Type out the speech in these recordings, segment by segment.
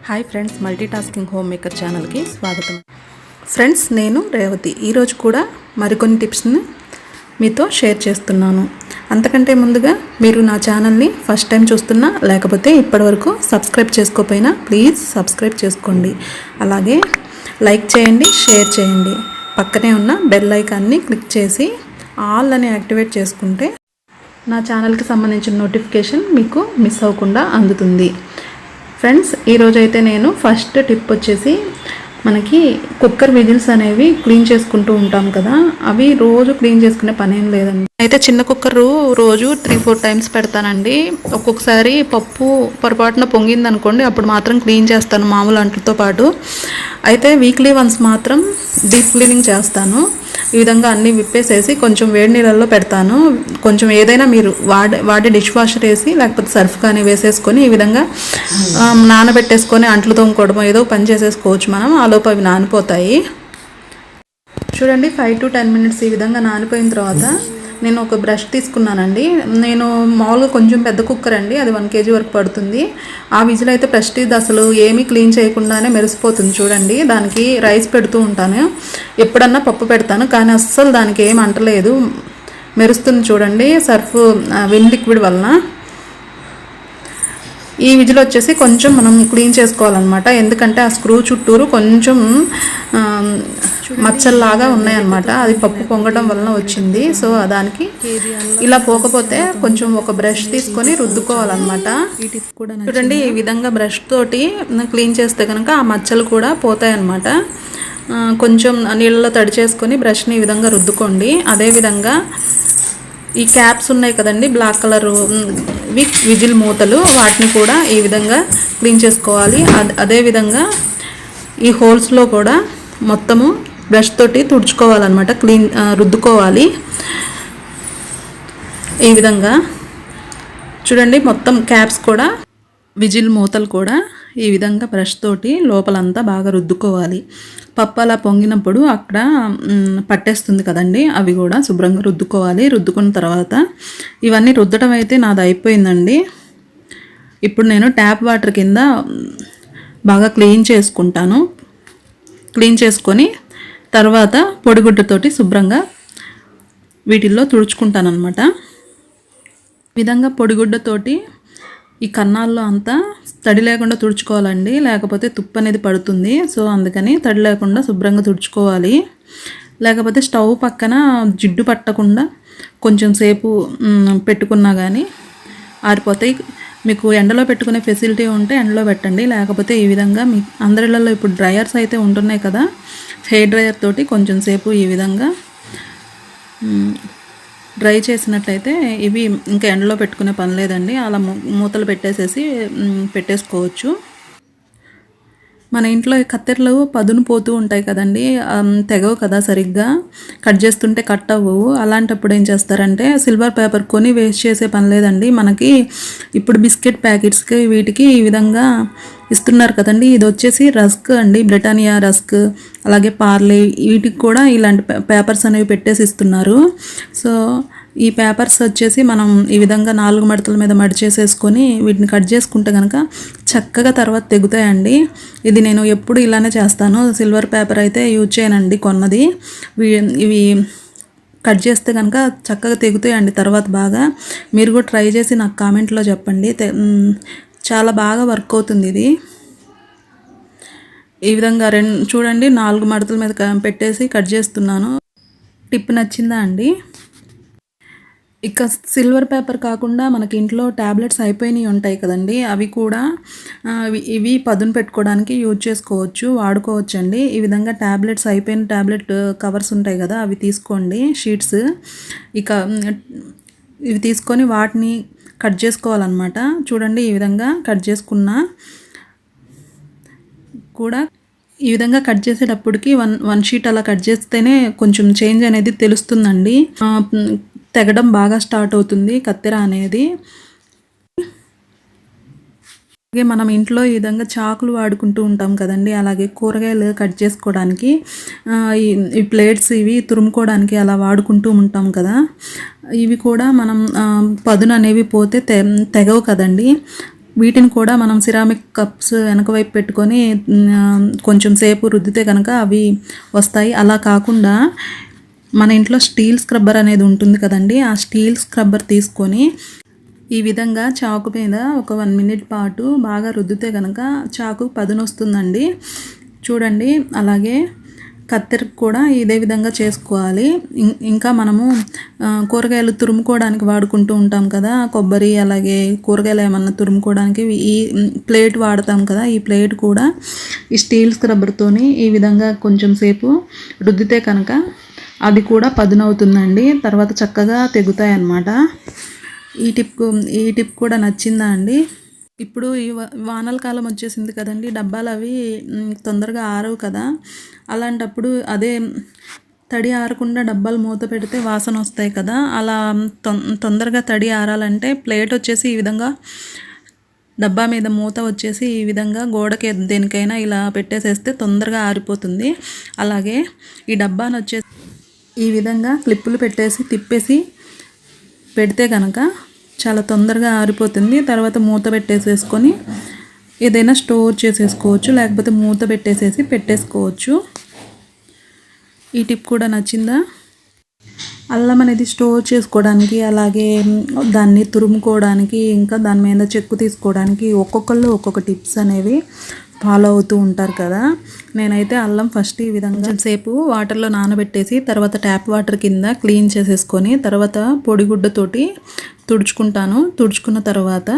Hi friends, tasking హోమ్మేకర్ ఛానల్కి స్వాగతం. Friends, నేను రేవతి. ఈరోజు కూడా మరికొన్ని టిప్స్ని మీతో షేర్ చేస్తున్నాను. అంతకంటే ముందుగా మీరు నా ఛానల్ని ఫస్ట్ టైం చూస్తున్నా లేకపోతే ఇప్పటివరకు సబ్స్క్రైబ్ చేసుకోకపోయినా ప్లీజ్ సబ్స్క్రైబ్ చేసుకోండి. అలాగే లైక్ చేయండి, షేర్ చేయండి. పక్కనే ఉన్న బెల్ ఐకాన్ని క్లిక్ చేసి ఆల్ అని యాక్టివేట్ చేసుకుంటే నా ఛానల్కి సంబంధించిన నోటిఫికేషన్ మీకు మిస్ అవ్వకుండా అందుతుంది. ఫ్రెండ్స్, ఈరోజైతే నేను ఫస్ట్ టిప్ వచ్చేసి మనకి కుక్కర్ విజిల్స్ అనేవి క్లీన్ చేసుకుంటూ ఉంటాం కదా, అవి రోజు క్లీన్ చేసుకునే పని ఏం లేదండి. అయితే చిన్న కుక్కర్ రోజు 3-4 టైమ్స్ పెడతానండి. ఒక్కొక్కసారి పప్పు పొరపాటున పొంగింది అనుకోండి, అప్పుడు మాత్రం క్లీన్ చేస్తాను మామూలు అంట్లతో పాటు. అయితే వీక్లీ వన్స్ మాత్రం డీప్ క్లీనింగ్ చేస్తాను. ఈ విధంగా అన్నీ విప్పేసేసి కొంచెం వేడి నీళ్ళల్లో పెడతాను. కొంచెం ఏదైనా మీరు వాడే డిష్ వాషర్ వేసి లేకపోతే సర్ఫ్ కానీ వేసేసుకొని ఈ విధంగా నానబెట్టేసుకొని అంట్లు తోముకోవడం ఏదో పని చేసేసుకోవచ్చు మనం. ఆలోపు అవి నానిపోతాయి. చూడండి, 5 to 10 minutes ఈ విధంగా నానిపోయిన తర్వాత నేను ఒక బ్రష్ తీసుకున్నానండి. నేను మామూలుగా కొంచెం పెద్ద కుక్కర్ అండి, అది 1 kg వరకు పడుతుంది. ఆ విజిల్ అయితే ప్రెస్టీజ్ అసలు ఏమీ క్లీన్ చేయకుండానే మెరిసిపోతుంది. చూడండి, దానికి రైస్ పెడుతూ ఉంటాను, ఎప్పుడన్నా పప్పు పెడతాను, కానీ అస్సలు దానికి ఏం అంటలేదు, మెరుస్తుంది. చూడండి, సర్ఫ్ విమ్ లిక్విడ్ వలన. ఈ విజిల్ వచ్చేసి కొంచెం మనం క్లీన్ చేసుకోవాలన్నమాట, ఎందుకంటే ఆ స్క్రూ చుట్టూరు కొంచెం మచ్చల్లాగా ఉన్నాయన్నమాట. అది పప్పు పొంగడం వలన వచ్చింది. సో దానికి ఇలా పోకపోతే కొంచెం ఒక బ్రష్ తీసుకొని రుద్దుకోవాలన్నమాట. చూడండి, ఈ విధంగా బ్రష్ తోటి క్లీన్ చేస్తే కనుక ఆ మచ్చలు కూడా పోతాయన్నమాట. కొంచెం నీళ్ళలో తడి చేసుకొని బ్రష్ని ఈ విధంగా రుద్దుకోండి. అదేవిధంగా ఈ క్యాప్స్ ఉన్నాయి కదండి, బ్లాక్ కలర్ విజిల్ మూతలు, వాటిని కూడా ఈ విధంగా క్లీన్ చేసుకోవాలి. అదేవిధంగా ఈ హోల్స్లో కూడా మొత్తము బ్రష్ తోటి తుడుచుకోవాలన్నమాట, రుద్దుకోవాలి. ఈ విధంగా చూడండి, మొత్తం క్యాప్స్ కూడా విజిల్ మూతలు కూడా ఈ విధంగా బ్రష్ తోటి లోపలంతా బాగా రుద్దుకోవాలి. పప్పు అలా పొంగినప్పుడు అక్కడ పట్టేస్తుంది కదండి, అవి కూడా శుభ్రంగా రుద్దుకోవాలి. రుద్దుకున్న తర్వాత ఇవన్నీ రుద్దడం అయితే నాది అయిపోయిందండి. ఇప్పుడు నేను ట్యాప్ వాటర్ కింద బాగా క్లీన్ చేసుకుంటాను. క్లీన్ చేసుకొని తర్వాత పొడిగుడ్డతోటి శుభ్రంగా వీటిల్లో తుడుచుకుంటాను అనమాట. ఈ విధంగా పొడిగుడ్డతోటి ఈ కన్నాల్లో అంతా తడి లేకుండా తుడుచుకోవాలండి, లేకపోతే తుప్పు అనేది పడుతుంది. సో అందుకని తడి లేకుండా శుభ్రంగా తుడుచుకోవాలి. లేకపోతే స్టవ్ పక్కన జిడ్డు పట్టకుండా కొంచెం సేపు పెట్టుకున్నా కానీ ఆరిపోతాయి. మీకు ఎండలో పెట్టుకునే ఫెసిలిటీ ఉంటే ఎండలో పెట్టండి, లేకపోతే ఈ విధంగా మీ అందరిళ్ళల్లో ఇప్పుడు డ్రయర్స్ అయితే ఉంటున్నాయి కదా, హెయిర్ డ్రయర్ తోటి కొంచెం సేపు ఈ విధంగా డ్రై చేసినట్లయితే ఇవి ఇంకా ఎండలో పెట్టుకునే పని లేదండి. అలా మూతలు పెట్టేసుకోవచ్చు. మన ఇంట్లో కత్తెరలు పదును పోతూ ఉంటాయి కదండి, తెగవు కదా సరిగ్గా, కట్ చేస్తుంటే కట్ అవ్వవు. అలాంటప్పుడు ఏం చేస్తారంటే సిల్వర్ పేపర్ కొని వేస్ట్ చేసే పని లేదండి. మనకి ఇప్పుడు బిస్కెట్ ప్యాకెట్స్కి వీటికి ఈ విధంగా ఇస్తున్నారు కదండి. ఇది వచ్చేసి రస్క్ అండి, బ్రిటానియా రస్క్, అలాగే పార్లే, వీటికి కూడా ఇలాంటి పేపర్స్ అనేవి పెట్టేసి ఇస్తున్నారు. సో ఈ పేపర్స్ వచ్చేసి మనం ఈ విధంగా 4 మడతల మీద మడిచేసేసుకొని వీటిని కట్ చేసుకుంటే కనుక చక్కగా తర్వాత తెగుతాయండి. ఇది నేను ఎప్పుడు ఇలానే చేస్తాను. సిల్వర్ పేపర్ అయితే యూజ్ చేయనండి కొన్నది. ఇవి కట్ చేస్తే కనుక చక్కగా తెగుతాయండి తర్వాత బాగా. మీరు కూడా ట్రై చేసి నాకు కామెంట్లో చెప్పండి. చాలా బాగా వర్క్ అవుతుంది ఇది. ఈ విధంగా చూడండి, 4 మడతల మీద పెట్టేసి కట్ చేస్తున్నాను. టిప్ నచ్చిందా అండి? ఇక సిల్వర్ పేపర్ కాకుండా మనకి ఇంట్లో ట్యాబ్లెట్స్ అయిపోయినవి ఉంటాయి కదండి, అవి కూడా ఇవి పదును పెట్టుకోవడానికి యూజ్ చేసుకోవచ్చు, వాడుకోవచ్చండి. ఈ విధంగా ట్యాబ్లెట్స్ అయిపోయిన ట్యాబ్లెట్ కవర్స్ ఉంటాయి కదా, అవి తీసుకోండి, షీట్స్. ఇక ఇవి తీసుకొని వాటిని కట్ చేసుకోవాలన్నమాట. చూడండి, ఈ విధంగా కట్ చేసుకున్న కూడా ఈ విధంగా కట్ చేసేటప్పటికి వన్ షీట్ అలా కట్ చేస్తేనే కొంచెం చేంజ్ అనేది తెలుస్తుందండి. తెగడం బాగా స్టార్ట్ అవుతుంది కత్తెర అనేది. అలాగే మనం ఇంట్లో ఈ విధంగా చాకులు వాడుకుంటూ ఉంటాం కదండి, అలాగే కూరగాయలు కట్ చేసుకోవడానికి ఈ ప్లేట్స్ ఇవి తురుముకోవడానికి అలా వాడుకుంటూ ఉంటాం కదా, ఇవి కూడా మనం పదును అనేవి పోతే తెగవు కదండి. వీటిని కూడా మనం సిరామిక్ కప్స్ వెనక వైపు పెట్టుకొని కొంచెం సేపు రుద్దితే కనుక అవి వస్తాయి. అలా కాకుండా మన ఇంట్లో స్టీల్ స్క్రబ్బర్ అనేది ఉంటుంది కదండి, ఆ స్టీల్ స్క్రబ్బర్ తీసుకొని ఈ విధంగా చాకు మీద ఒక 1 మినిట్ పాటు బాగా రుద్దితే కనుక చాకు పదునొస్తుందండి. చూడండి, అలాగే కత్తెరకు కూడా ఇదే విధంగా చేసుకోవాలి. ఇంకా మనము కూరగాయలు తురుముకోవడానికి వాడుకుంటూ ఉంటాం కదా, కొబ్బరి అలాగే కూరగాయలు ఏమన్నా తురుముకోవడానికి ఈ ప్లేట్ వాడతాం కదా, ఈ ప్లేట్ కూడా ఈ స్టీల్ స్క్రబ్బర్తోని ఈ విధంగా కొంచెం సేపు రుద్దితే కనుక అది కూడా పదునవుతుందండి. తర్వాత చక్కగా తెగుతాయి అన్నమాట. ఈ టిప్ కూడా నచ్చిందా అండి? ఇప్పుడు ఈ వానల కాలం వచ్చేసింది కదండి, డబ్బాలు అవి తొందరగా ఆరవు కదా, అలాంటప్పుడు అదే తడి ఆరకుండా డబ్బాలు మూత పెడితే వాసన వస్తాయి కదా, అలా తొందరగా తడి ఆరాలంటే ప్లేట్ వచ్చేసి ఈ విధంగా డబ్బా మీద మూత వచ్చేసి ఈ విధంగా గోడకి దేనికైనా ఇలా పెట్టేసేస్తే తొందరగా ఆరిపోతుంది. అలాగే ఈ డబ్బాను వచ్చేసి ఈ విధంగా క్లిప్పులు పెట్టేసి తిప్పేసి పెడితే కనుక చాలా తొందరగా ఆరిపోతుంది. తర్వాత మూత పెట్టేసేసుకొని ఏదైనా స్టోర్ చేసేసుకోవచ్చు, లేకపోతే మూత పెట్టేసుకోవచ్చు. ఈ టిప్ కూడా నచ్చిందా? అల్లం అనేది స్టోర్ చేసుకోవడానికి, అలాగే దాన్ని తురుముకోవడానికి, ఇంకా దాని మీద చెక్కు తీసుకోవడానికి ఒక్కొక్కళ్ళు ఒక్కొక్క టిప్స్ అనేవి ఫాలో అవుతూ ఉంటారు కదా. నేనైతే అల్లం ఫస్ట్ ఈ విధంగా సేపు వాటర్లో నానబెట్టేసి తర్వాత ట్యాప్ వాటర్ కింద క్లీన్ చేసేసుకొని తర్వాత పొడిగుడ్డతోటి తుడుచుకుంటాను. తుడుచుకున్న తర్వాత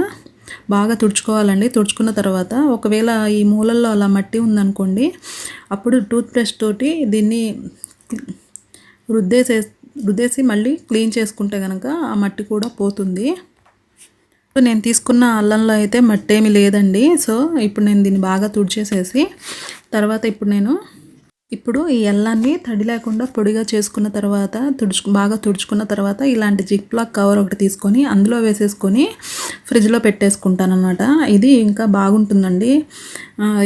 బాగా తుడుచుకోవాలండి. తుడుచుకున్న తర్వాత ఒకవేళ ఈ మూలల్లో అలా మట్టి ఉందనుకోండి, అప్పుడు టూత్ బ్రష్ తోటి దీన్ని రుద్దేసి మళ్ళీ క్లీన్ చేసుకుంటే కనుక ఆ మట్టి కూడా పోతుంది. నేను తీసుకున్న అల్లంలో అయితే మట్టి ఏమీ లేదండి. సో ఇప్పుడు నేను దీన్ని బాగా తుడిచేసేసి తర్వాత ఇప్పుడు ఈ అల్లాన్ని తడి లేకుండా పొడిగా చేసుకున్న తర్వాత బాగా తుడుచుకున్న తర్వాత ఇలాంటి జిప్ లాక్ కవర్ ఒకటి తీసుకొని అందులో వేసేసుకొని ఫ్రిడ్జ్లో పెట్టేసుకుంటాను అన్నమాట. ఇది ఇంకా బాగుంటుందండి,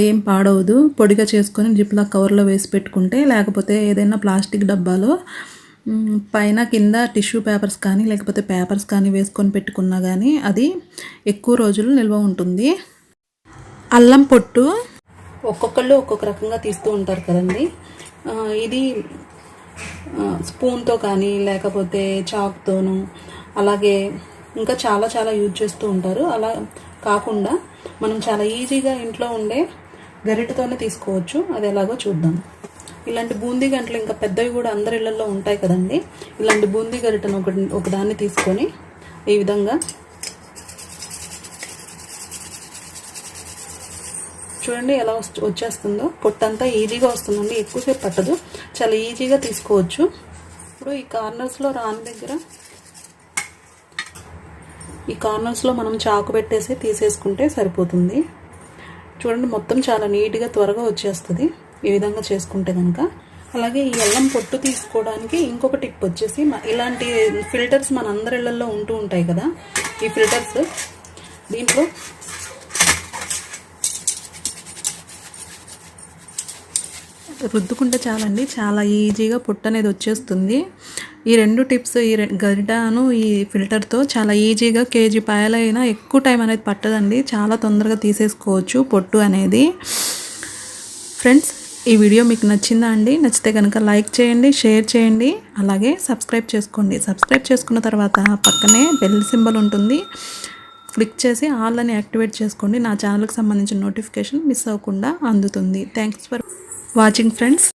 ఏం పాడవదు. పొడిగా చేసుకొని జిప్ లాక్ కవర్లో వేసి పెట్టుకుంటే, లేకపోతే ఏదైనా ప్లాస్టిక్ డబ్బాలో పైన కింద టిష్యూ పేపర్స్ కానీ లేకపోతే పేపర్స్ కానీ వేసుకొని పెట్టుకున్నా కానీ అది ఎక్కువ రోజులు నిల్వ ఉంటుంది. అల్లం పొట్టు ఒక్కొక్కళ్ళు ఒక్కొక్క రకంగా తీస్తూ ఉంటారు కదండి. ఇది స్పూన్తో కానీ లేకపోతే చాక్తోనూ అలాగే ఇంకా చాలా చాలా యూజ్ చేస్తూ ఉంటారు. అలా కాకుండా మనం చాలా ఈజీగా ఇంట్లో ఉండే గరిటెతోనే తీసుకోవచ్చు. అది ఎలాగో చూద్దాం. ఇలాంటి బూందీ గంటలు ఇంకా పెద్దవి కూడా అందరి ఇళ్లలో ఉంటాయి కదండి. ఇలాంటి బూందీ గరిటెను ఒకదాన్ని తీసుకొని ఈ విధంగా చూడండి ఎలా వచ్చేస్తుందో. పొట్టంతా ఈజీగా వస్తుందండి, ఎక్కువసేపు పట్టదు, చాలా ఈజీగా తీసుకోవచ్చు. ఇప్పుడు ఈ కార్నర్స్లో మనం చాకు పెట్టేసి తీసేసుకుంటే సరిపోతుంది. చూడండి, మొత్తం చాలా నీట్గా త్వరగా వచ్చేస్తుంది ఈ విధంగా చేసుకుంటే కనుక. అలాగే ఈ అల్లం పొట్టు తీసుకోవడానికి ఇంకొక టిప్ వచ్చేసి, ఇలాంటి ఫిల్టర్స్ మన అందరి ఇళ్లలో ఉంటూ ఉంటాయి కదా. ఈ ఫిల్టర్స్ దీంట్లో రుద్దుకుంటే చాలండి, చాలా ఈజీగా పొట్టు అనేది వచ్చేస్తుంది. ఈ రెండు టిప్స్, ఈ గరిటను ఈ ఫిల్టర్తో చాలా ఈజీగా కేజీ పాయలైనా ఎక్కువ టైం అనేది పట్టదండి, చాలా తొందరగా తీసేసుకోవచ్చు పొట్టు అనేది. ఫ్రెండ్స్, ఈ వీడియో మీకు నచ్చిందా అండి? నచ్చితే కనుక లైక్ చేయండి, షేర్ చేయండి, అలాగే సబ్స్క్రైబ్ చేసుకోండి. సబ్స్క్రైబ్ చేసుకున్న తర్వాత పక్కనే బెల్ సింబల్ ఉంటుంది, క్లిక్ చేసి ఆల్ అని యాక్టివేట్ చేసుకోండి. నా ఛానల్కి సంబంధించిన నోటిఫికేషన్ మిస్ అవ్వకుండా అందుతుంది. Thanks for watching friends.